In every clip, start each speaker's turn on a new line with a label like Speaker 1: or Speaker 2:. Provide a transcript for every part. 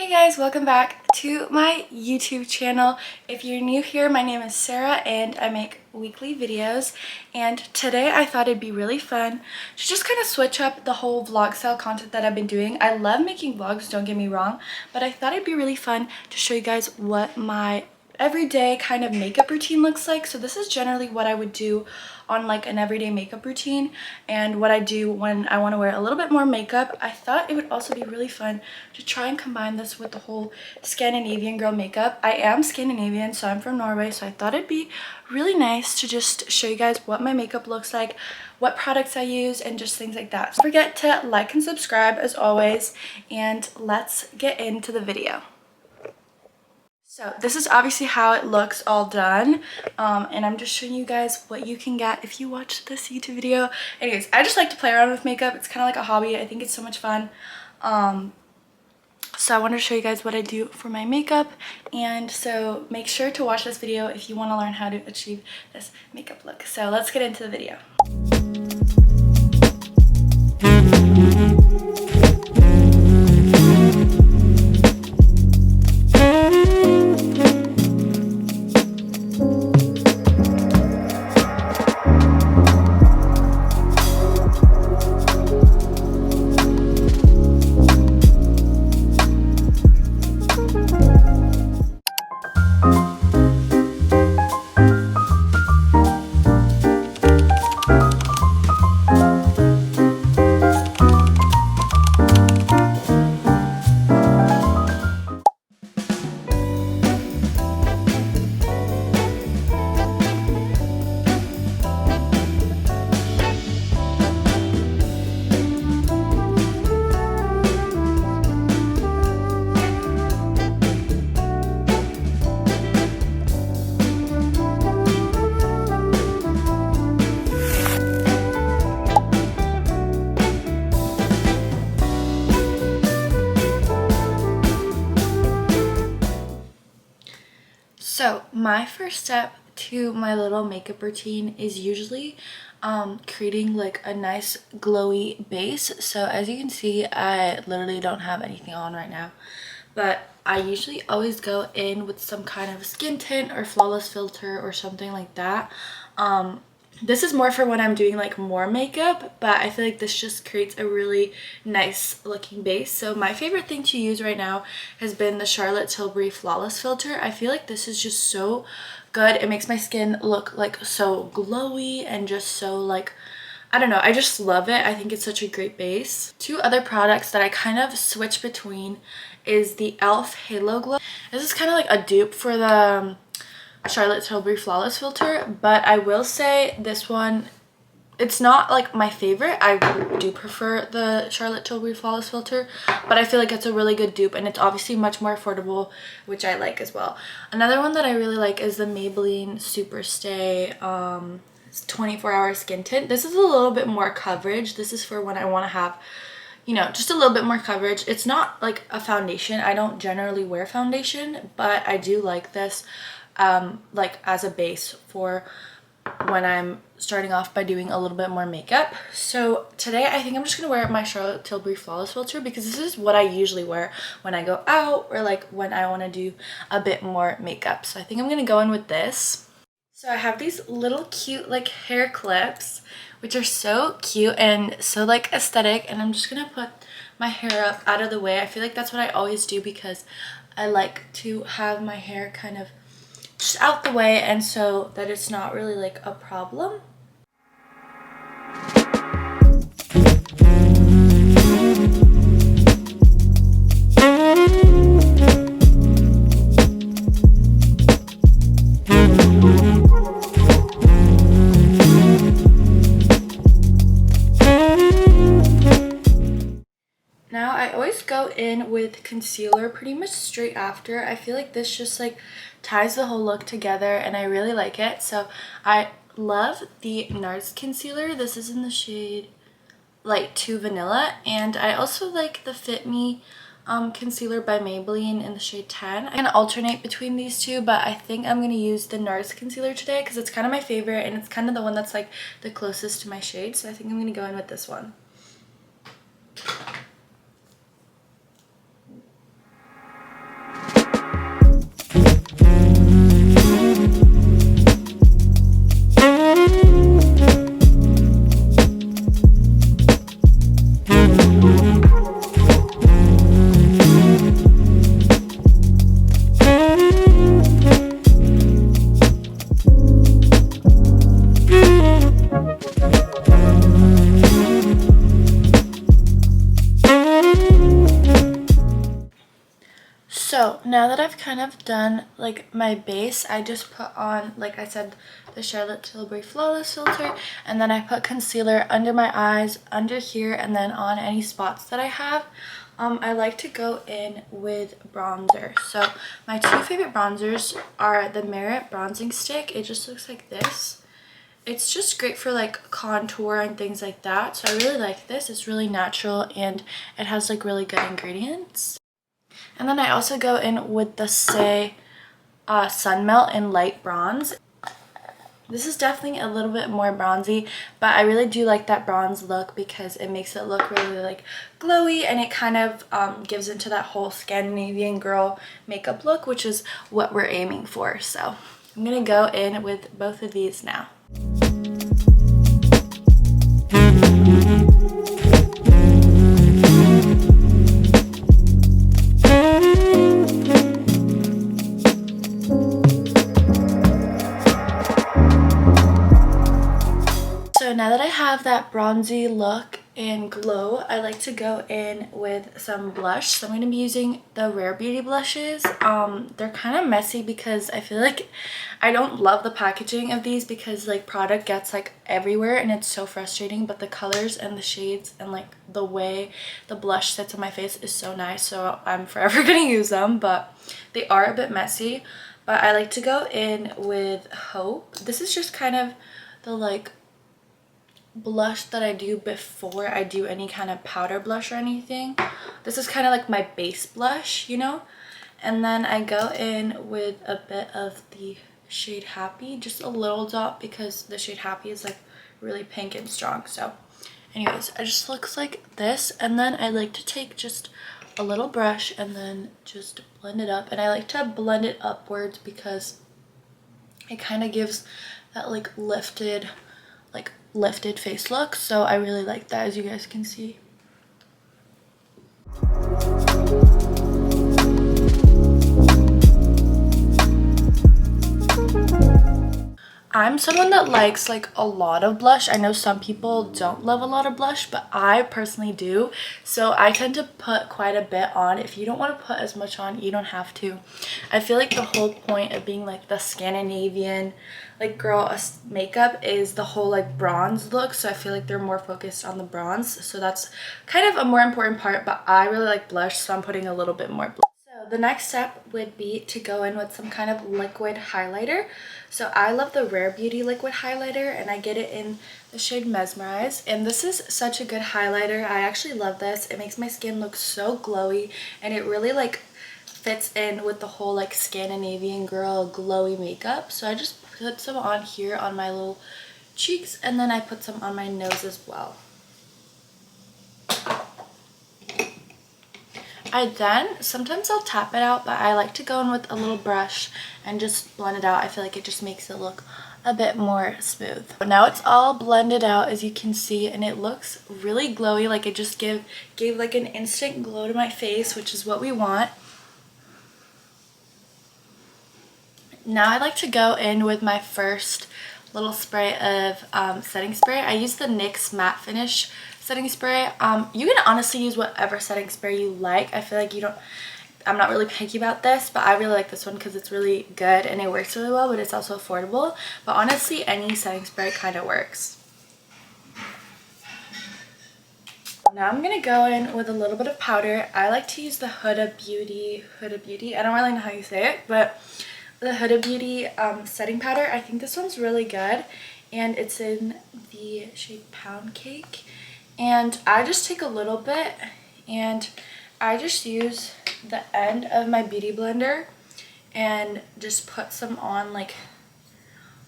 Speaker 1: Hey guys, welcome back to my YouTube channel. If you're new here, my name is Sarah and I make weekly videos, and today I thought it'd be really fun to just kind of switch up the whole vlog style content that I've been doing. I love making vlogs, don't get me wrong, but I thought it'd be really fun to show you guys what my everyday kind of makeup routine looks like. So this is generally what I would do on like an everyday makeup routine and what I do when I want to wear a little bit more makeup. I thought it would also be really fun to try and combine this with the whole Scandinavian girl makeup. I am Scandinavian, so I'm from Norway, so I thought it'd be really nice to just show you guys what my makeup looks like, what products I use, and just things like that. So don't forget to like and subscribe as always, and let's get into the video. So this is obviously how it looks all done, and I'm just showing you guys what you can get if you watch this YouTube video. Anyways, I just like to play around with makeup. It's kind of like a hobby. I think it's so much fun. So I wanted to show you guys what I do for my makeup, and so make sure to watch this video if you want to learn how to achieve this makeup look. So let's get into the video. So my first step to my little makeup routine is usually creating like a nice glowy base. So as you can see, I literally don't have anything on right now, but I usually always go in with some kind of skin tint or flawless filter or something like that. This is more for when I'm doing like more makeup, but I feel like this just creates a really nice looking base. So my favorite thing to use right now has been the Charlotte Tilbury Flawless Filter. I feel like this is just so good. It makes my skin look like so glowy and just so like, I don't know, I just love it. I think it's such a great base. Two other products that I kind of switch between is the e.l.f. Halo Glow. This is kind of like a dupe for the Charlotte Tilbury Flawless Filter, but I will say this one, it's not like my favorite. I do prefer the Charlotte Tilbury Flawless Filter, but I feel like it's a really good dupe, and it's obviously much more affordable, which I like as well. Another one that I really like is the Maybelline Superstay 24-hour skin tint. This is a little bit more coverage. This is for when I want to have, you know, just a little bit more coverage. It's not like a foundation. I don't generally wear foundation, but I do like this like as a base for when I'm starting off by doing a little bit more makeup. So today I think I'm just gonna wear my Charlotte Tilbury Flawless Filter because this is what I usually wear when I go out or like when I want to do a bit more makeup. So I think I'm gonna go in with this. So I have these little cute like hair clips, which are so cute and so like aesthetic, and I'm just gonna put my hair up out of the way. I feel like that's what I always do because I like to have my hair kind of just out the way, and so that it's not really like a problem. Now I always go in with concealer pretty much straight after. I feel like this just like ties the whole look together and I really like it. So I love the NARS concealer. This is in the shade Light 2 Vanilla, and I also like the Fit Me concealer by Maybelline in the shade 10. I'm gonna alternate between these two, but I think I'm gonna use the NARS concealer today because it's kind of my favorite and it's kind of the one that's like the closest to my shade. So I think I'm gonna go in with this one. So now that I've kind of done like my base, I just put on, like I said, the Charlotte Tilbury Flawless filter, and then I put concealer under my eyes, under here, and then on any spots that I have. I like to go in with bronzer. So my two favorite bronzers are the Merit Bronzing Stick. It just looks like this. It's just great for like contour and things like that. So I really like this. It's really natural and it has like really good ingredients. And then I also go in with the Say Sun Melt in Light Bronze. This is definitely a little bit more bronzy, but I really do like that bronze look because it makes it look really like glowy, and it kind of gives into that whole Scandinavian girl makeup look, which is what we're aiming for. So I'm gonna go in with both of these now. So now that I have that bronzy look and glow, I like to go in with some blush. So I'm going to be using the Rare Beauty blushes. They're kind of messy because I feel like I don't love the packaging of these because like product gets like everywhere and it's so frustrating, but the colors and the shades and like the way the blush sits on my face is so nice, so I'm forever going to use them, but they are a bit messy. But I like to go in with Hope. This is just kind of the like blush that I do before I do any kind of powder blush or anything. This is kind of like my base blush, you know? And then I go in with a bit of the shade Happy, just a little dot because the shade Happy is like really pink and strong. So anyways, it just looks like this. And then I like to take just a little brush and then just blend it up. And I like to blend it upwards because it kind of gives that like lifted face look, so I really like that, as you guys can see. I'm someone that likes like a lot of blush. I know some people don't love a lot of blush, but I personally do. So I tend to put quite a bit on. If you don't want to put as much on, you don't have to. I feel like the whole point of being like the Scandinavian like girl makeup is the whole like bronze look. So I feel like they're more focused on the bronze. So that's kind of a more important part, but I really like blush, so I'm putting a little bit more blush. The next step would be to go in with some kind of liquid highlighter. So I love the Rare Beauty liquid highlighter, and I get it in the shade Mesmerize. And this is such a good highlighter. I actually love this. It makes my skin look so glowy, and it really like fits in with the whole like Scandinavian girl glowy makeup. So I just put some on here on my little cheeks, and then I put some on my nose as well. Sometimes I'll tap it out, but I like to go in with a little brush and just blend it out. I feel like it just makes it look a bit more smooth. But now it's all blended out, as you can see, and it looks really glowy. Like it just gave like an instant glow to my face, which is what we want. Now I like to go in with my first little spray of setting spray. I use the NYX Matte Finish setting spray. You can honestly use whatever setting spray you like. I feel like I'm not really picky about this, but I really like this one because it's really good and it works really well, but it's also affordable. But honestly, any setting spray kind of works. Now I'm going to go in with a little bit of powder. I like to use the Huda Beauty. I don't really know how you say it, but the Huda Beauty setting powder. I think this one's really good, and it's in the shade Pound Cake. And I just take a little bit and I just use the end of my beauty blender and just put some on like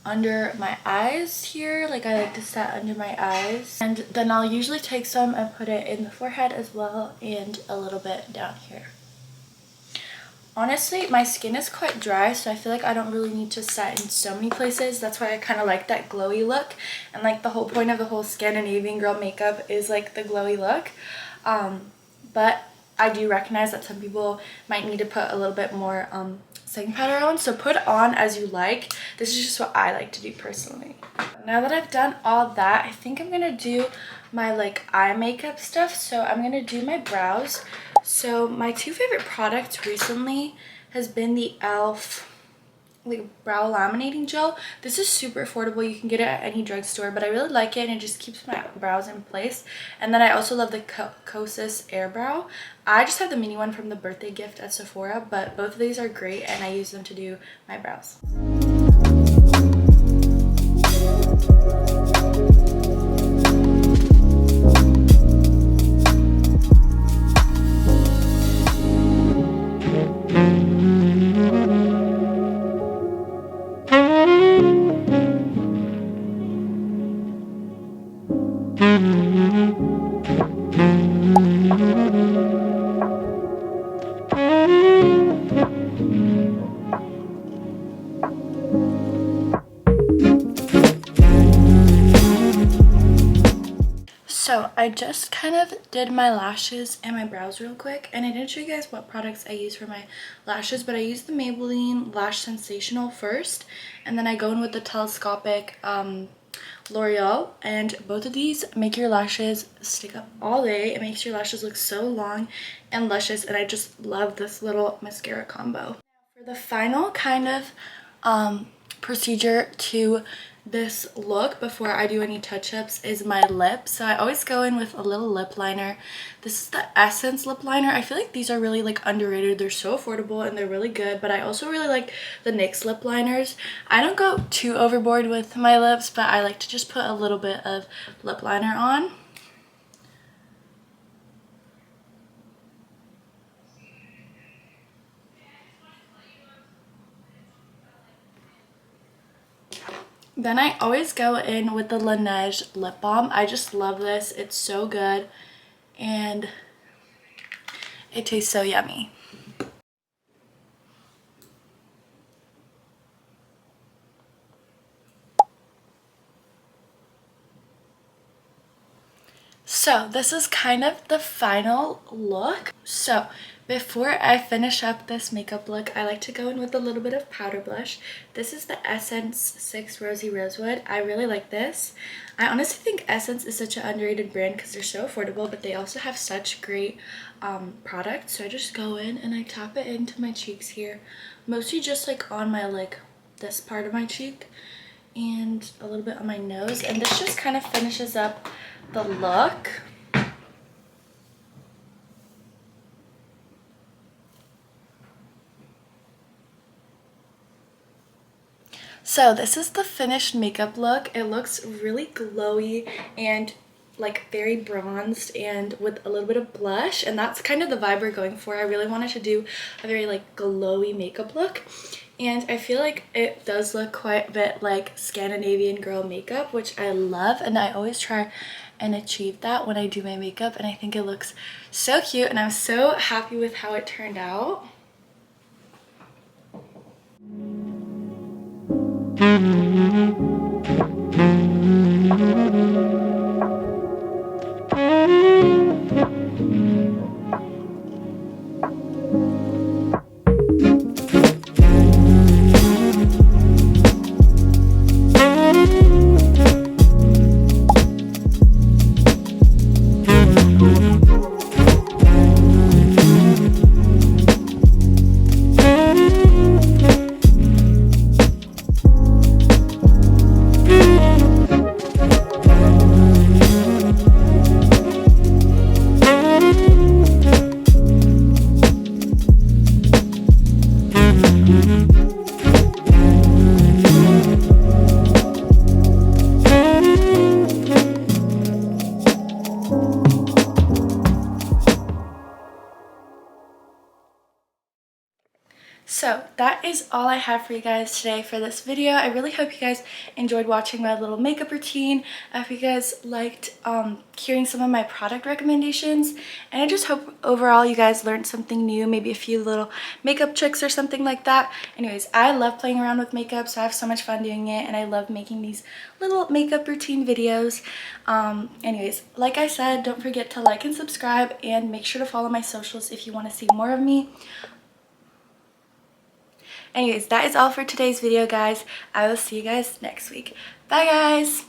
Speaker 1: under my eyes here. Like I like to set under my eyes, and then I'll usually take some and put it in the forehead as well, and a little bit down here. Honestly, my skin is quite dry, so I feel like I don't really need to set in so many places. That's why I kind of like that glowy look. And like the whole point of the whole Scandinavian girl makeup is like the glowy look. But I do recognize that some people might need to put a little bit more setting powder on. So put on as you like. This is just what I like to do personally. Now that I've done all that, I think I'm going to do my like eye makeup stuff. So I'm going to do my brows. So my two favorite products recently has been the e.l.f. like brow laminating gel. This is super affordable. You can get it at any drugstore, but I really like it and it just keeps my brows in place. And then I also love the Kosas Air Brow. I just have the mini one from the birthday gift at Sephora, but both of these are great and I use them to do my brows. So I just kind of did my lashes and my brows real quick, and I didn't show you guys what products I use for my lashes, but I use the Maybelline Lash Sensational first, and then I go in with the telescopic L'Oreal, and both of these make your lashes stick up all day. It makes your lashes look so long and luscious, and I just love this little mascara combo. For the final kind of procedure to this look before I do any touch-ups is my lips. So I always go in with a little lip liner. This is the Essence lip liner. I feel like these are really like underrated. They're so affordable and they're really good, but I also really like the NYX lip liners. I don't go too overboard with my lips, but I like to just put a little bit of lip liner on. Then I always go in with the Laneige lip balm. I just love this. It's so good and it tastes so yummy. So this is kind of the final look. So before I finish up this makeup look, I like to go in with a little bit of powder blush. This is the Essence 6 Rosy Rosewood. I really like this. I honestly think Essence is such an underrated brand because they're so affordable, but they also have such great products. So I just go in and I tap it into my cheeks here, mostly just like on my this part of my cheek and a little bit on my nose, and this just kind of finishes up the look. So this is the finished makeup look. It looks really glowy and like very bronzed and with a little bit of blush, and that's kind of the vibe we're going for. I really wanted to do a very like glowy makeup look, and I feel like it does look quite a bit like Scandinavian girl makeup, which I love, and I always try and achieve that when I do my makeup, and I think it looks so cute and I'm so happy with how it turned out. So that is all I have for you guys today for this video. I really hope you guys enjoyed watching my little makeup routine. I hope you guys liked hearing some of my product recommendations, and I just hope overall you guys learned something new, maybe a few little makeup tricks or something like that. Anyways, I love playing around with makeup, so I have so much fun doing it, and I love making these little makeup routine videos. Anyways, like I said, don't forget to like and subscribe, and make sure to follow my socials if you want to see more of me. Anyways, that is all for today's video, guys. I will see you guys next week. Bye, guys.